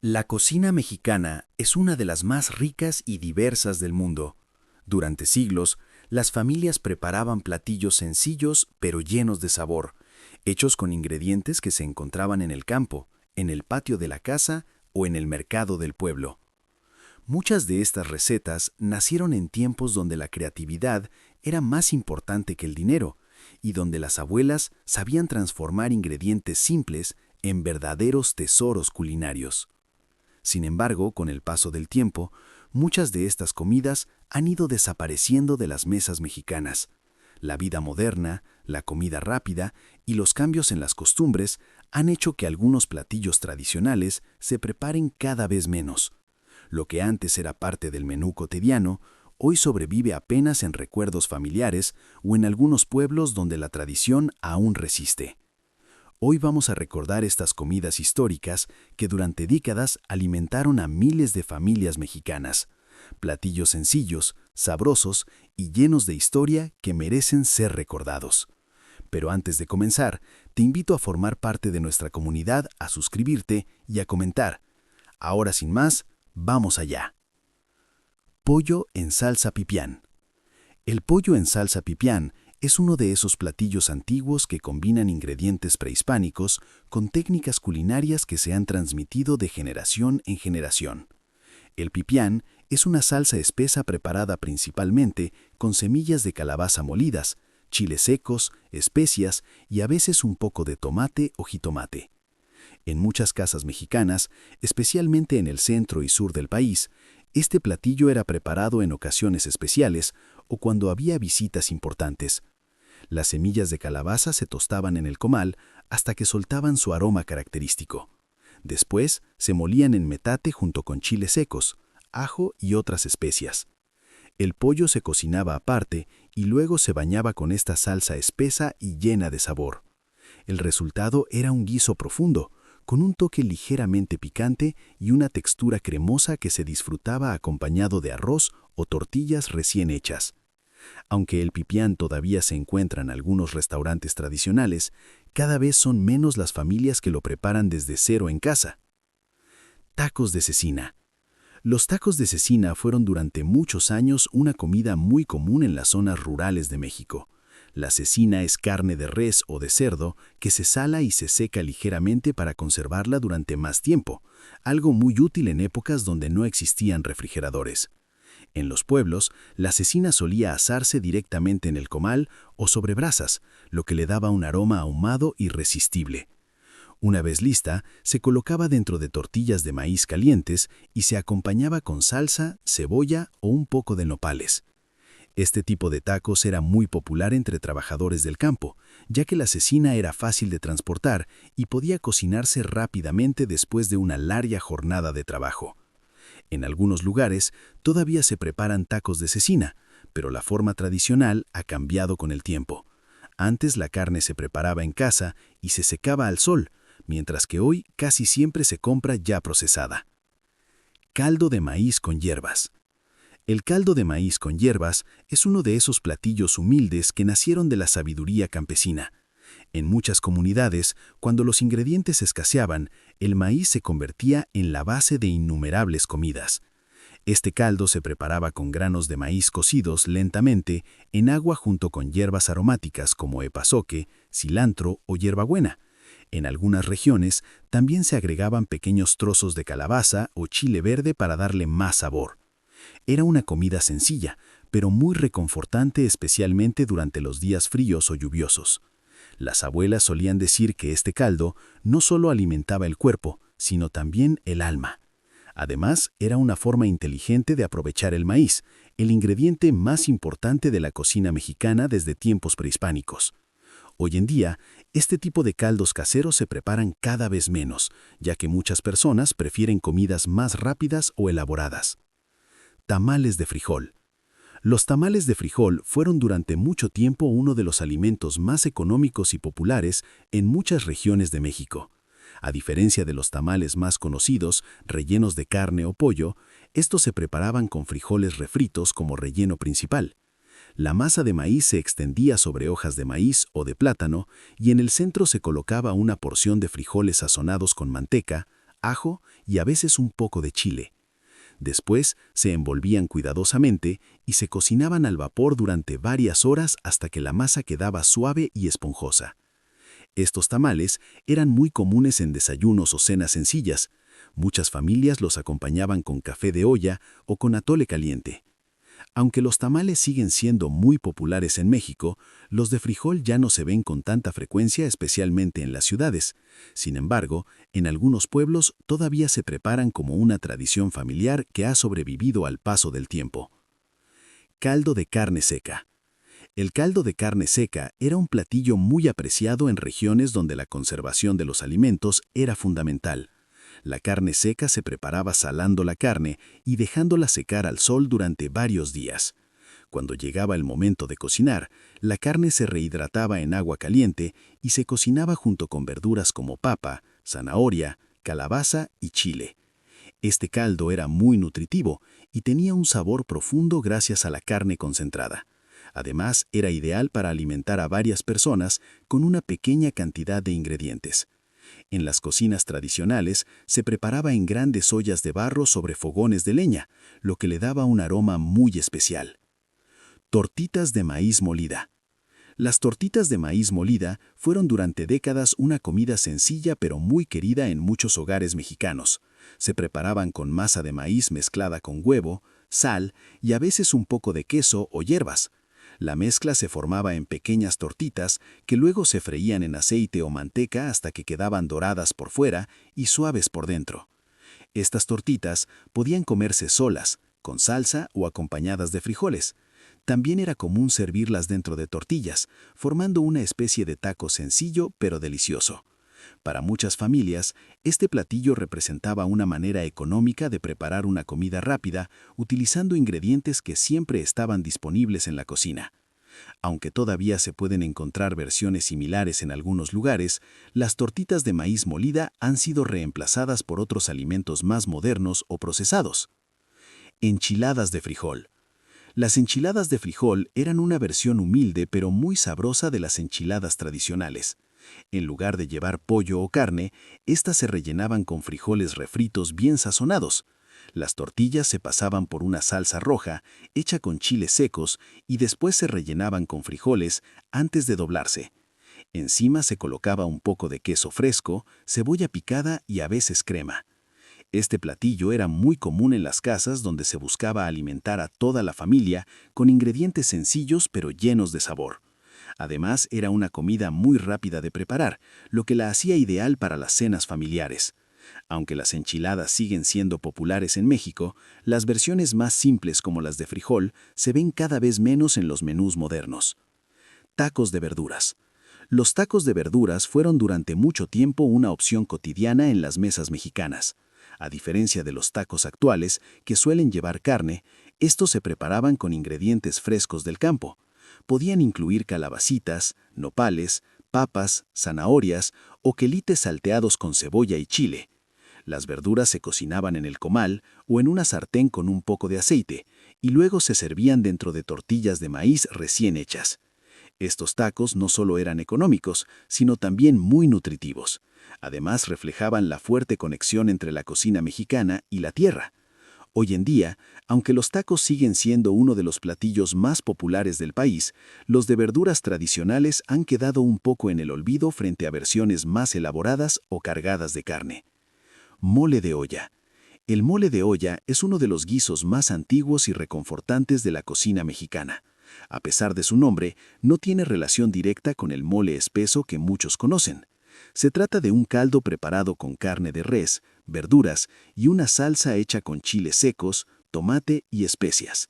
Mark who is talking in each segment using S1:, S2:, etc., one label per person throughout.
S1: La cocina mexicana es una de las más ricas y diversas del mundo. Durante siglos, las familias preparaban platillos sencillos pero llenos de sabor, hechos con ingredientes que se encontraban en el campo, en el patio de la casa o en el mercado del pueblo. Muchas de estas recetas nacieron en tiempos donde la creatividad era más importante que el dinero y donde las abuelas sabían transformar ingredientes simples en verdaderos tesoros culinarios. Sin embargo, con el paso del tiempo, muchas de estas comidas han ido desapareciendo de las mesas mexicanas. La vida moderna, la comida rápida y los cambios en las costumbres han hecho que algunos platillos tradicionales se preparen cada vez menos. Lo que antes era parte del menú cotidiano, hoy sobrevive apenas en recuerdos familiares o en algunos pueblos donde la tradición aún resiste. Hoy vamos a recordar estas comidas históricas que durante décadas alimentaron a miles de familias mexicanas. Platillos sencillos, sabrosos y llenos de historia que merecen ser recordados. Pero antes de comenzar, te invito a formar parte de nuestra comunidad, a suscribirte y a comentar. Ahora sin más, vamos allá. Pollo en salsa pipián. El pollo en salsa pipián es uno de esos platillos antiguos que combinan ingredientes prehispánicos con técnicas culinarias que se han transmitido de generación en generación. El pipián es una salsa espesa preparada principalmente con semillas de calabaza molidas, chiles secos, especias y a veces un poco de tomate o jitomate. En muchas casas mexicanas, especialmente en el centro y sur del país, este platillo era preparado en ocasiones especiales o cuando había visitas importantes. Las semillas de calabaza se tostaban en el comal hasta que soltaban su aroma característico. Después se molían en metate junto con chiles secos, ajo y otras especias. El pollo se cocinaba aparte y luego se bañaba con esta salsa espesa y llena de sabor. El resultado era un guiso profundo, con un toque ligeramente picante y una textura cremosa que se disfrutaba acompañado de arroz o tortillas recién hechas. Aunque el pipián todavía se encuentra en algunos restaurantes tradicionales, cada vez son menos las familias que lo preparan desde cero en casa. Tacos de cecina. Los tacos de cecina fueron durante muchos años una comida muy común en las zonas rurales de México. La cecina es carne de res o de cerdo que se sala y se seca ligeramente para conservarla durante más tiempo, algo muy útil en épocas donde no existían refrigeradores. En los pueblos, la cecina solía asarse directamente en el comal o sobre brasas, lo que le daba un aroma ahumado irresistible. Una vez lista, se colocaba dentro de tortillas de maíz calientes y se acompañaba con salsa, cebolla o un poco de nopales. Este tipo de tacos era muy popular entre trabajadores del campo, ya que la cecina era fácil de transportar y podía cocinarse rápidamente después de una larga jornada de trabajo. En algunos lugares todavía se preparan tacos de cecina, pero la forma tradicional ha cambiado con el tiempo. Antes la carne se preparaba en casa y se secaba al sol, mientras que hoy casi siempre se compra ya procesada. Caldo de maíz con hierbas. El caldo de maíz con hierbas es uno de esos platillos humildes que nacieron de la sabiduría campesina. En muchas comunidades, cuando los ingredientes escaseaban, el maíz se convertía en la base de innumerables comidas. Este caldo se preparaba con granos de maíz cocidos lentamente en agua junto con hierbas aromáticas como epazoque, cilantro o hierbabuena. En algunas regiones también se agregaban pequeños trozos de calabaza o chile verde para darle más sabor. Era una comida sencilla, pero muy reconfortante especialmente durante los días fríos o lluviosos. Las abuelas solían decir que este caldo no solo alimentaba el cuerpo, sino también el alma. Además, era una forma inteligente de aprovechar el maíz, el ingrediente más importante de la cocina mexicana desde tiempos prehispánicos. Hoy en día, este tipo de caldos caseros se preparan cada vez menos, ya que muchas personas prefieren comidas más rápidas o elaboradas. Tamales de frijol. Los tamales de frijol fueron durante mucho tiempo uno de los alimentos más económicos y populares en muchas regiones de México. A diferencia de los tamales más conocidos, rellenos de carne o pollo, estos se preparaban con frijoles refritos como relleno principal. La masa de maíz se extendía sobre hojas de maíz o de plátano y en el centro se colocaba una porción de frijoles sazonados con manteca, ajo y a veces un poco de chile. Después se envolvían cuidadosamente y se cocinaban al vapor durante varias horas hasta que la masa quedaba suave y esponjosa. Estos tamales eran muy comunes en desayunos o cenas sencillas. Muchas familias los acompañaban con café de olla o con atole caliente. Aunque los tamales siguen siendo muy populares en México, los de frijol ya no se ven con tanta frecuencia, especialmente en las ciudades. Sin embargo, en algunos pueblos todavía se preparan como una tradición familiar que ha sobrevivido al paso del tiempo. Caldo de carne seca. El caldo de carne seca era un platillo muy apreciado en regiones donde la conservación de los alimentos era fundamental. La carne seca se preparaba salando la carne y dejándola secar al sol durante varios días. Cuando llegaba el momento de cocinar, la carne se rehidrataba en agua caliente y se cocinaba junto con verduras como papa, zanahoria, calabaza y chile. Este caldo era muy nutritivo y tenía un sabor profundo gracias a la carne concentrada. Además, era ideal para alimentar a varias personas con una pequeña cantidad de ingredientes. En las cocinas tradicionales se preparaba en grandes ollas de barro sobre fogones de leña, lo que le daba un aroma muy especial. Tortitas de maíz molida. Las tortitas de maíz molida fueron durante décadas una comida sencilla pero muy querida en muchos hogares mexicanos. Se preparaban con masa de maíz mezclada con huevo, sal y a veces un poco de queso o hierbas. La mezcla se formaba en pequeñas tortitas que luego se freían en aceite o manteca hasta que quedaban doradas por fuera y suaves por dentro. Estas tortitas podían comerse solas, con salsa o acompañadas de frijoles. También era común servirlas dentro de tortillas, formando una especie de taco sencillo pero delicioso. Para muchas familias, este platillo representaba una manera económica de preparar una comida rápida utilizando ingredientes que siempre estaban disponibles en la cocina. Aunque todavía se pueden encontrar versiones similares en algunos lugares, las tortitas de maíz molida han sido reemplazadas por otros alimentos más modernos o procesados. Enchiladas de frijol. Las enchiladas de frijol eran una versión humilde pero muy sabrosa de las enchiladas tradicionales. En lugar de llevar pollo o carne, estas se rellenaban con frijoles refritos bien sazonados. Las tortillas se pasaban por una salsa roja, hecha con chiles secos, y después se rellenaban con frijoles antes de doblarse. Encima se colocaba un poco de queso fresco, cebolla picada y a veces crema. Este platillo era muy común en las casas donde se buscaba alimentar a toda la familia con ingredientes sencillos pero llenos de sabor. Además, era una comida muy rápida de preparar, lo que la hacía ideal para las cenas familiares. Aunque las enchiladas siguen siendo populares en México, las versiones más simples como las de frijol se ven cada vez menos en los menús modernos. Tacos de verduras. Los tacos de verduras fueron durante mucho tiempo una opción cotidiana en las mesas mexicanas. A diferencia de los tacos actuales, que suelen llevar carne, estos se preparaban con ingredientes frescos del campo. Podían incluir calabacitas, nopales, papas, zanahorias o quelites salteados con cebolla y chile. Las verduras se cocinaban en el comal o en una sartén con un poco de aceite, y luego se servían dentro de tortillas de maíz recién hechas. Estos tacos no solo eran económicos, sino también muy nutritivos. Además, reflejaban la fuerte conexión entre la cocina mexicana y la tierra. Hoy en día, aunque los tacos siguen siendo uno de los platillos más populares del país, los de verduras tradicionales han quedado un poco en el olvido frente a versiones más elaboradas o cargadas de carne. Mole de olla. El mole de olla es uno de los guisos más antiguos y reconfortantes de la cocina mexicana. A pesar de su nombre, no tiene relación directa con el mole espeso que muchos conocen. Se trata de un caldo preparado con carne de res, verduras y una salsa hecha con chiles secos, tomate y especias.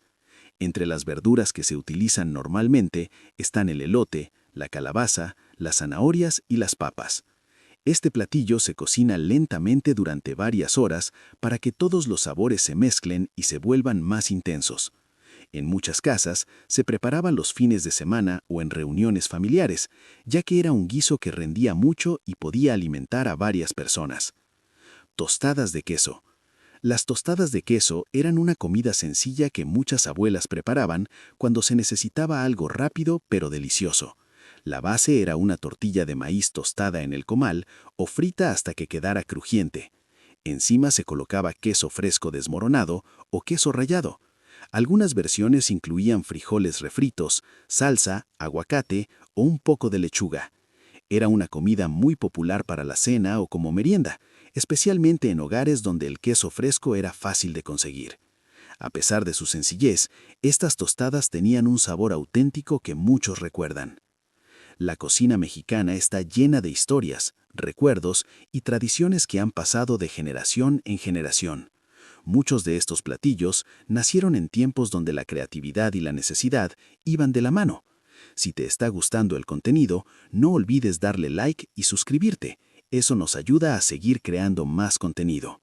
S1: Entre las verduras que se utilizan normalmente están el elote, la calabaza, las zanahorias y las papas. Este platillo se cocina lentamente durante varias horas para que todos los sabores se mezclen y se vuelvan más intensos. En muchas casas se preparaba los fines de semana o en reuniones familiares, ya que era un guiso que rendía mucho y podía alimentar a varias personas. Tostadas de queso. Las tostadas de queso eran una comida sencilla que muchas abuelas preparaban cuando se necesitaba algo rápido pero delicioso. La base era una tortilla de maíz tostada en el comal o frita hasta que quedara crujiente. Encima se colocaba queso fresco desmoronado o queso rallado. Algunas versiones incluían frijoles refritos, salsa, aguacate o un poco de lechuga. Era una comida muy popular para la cena o como merienda, especialmente en hogares donde el queso fresco era fácil de conseguir. A pesar de su sencillez, estas tostadas tenían un sabor auténtico que muchos recuerdan. La cocina mexicana está llena de historias, recuerdos y tradiciones que han pasado de generación en generación. Muchos de estos platillos nacieron en tiempos donde la creatividad y la necesidad iban de la mano. Si te está gustando el contenido, no olvides darle like y suscribirte. Eso nos ayuda a seguir creando más contenido.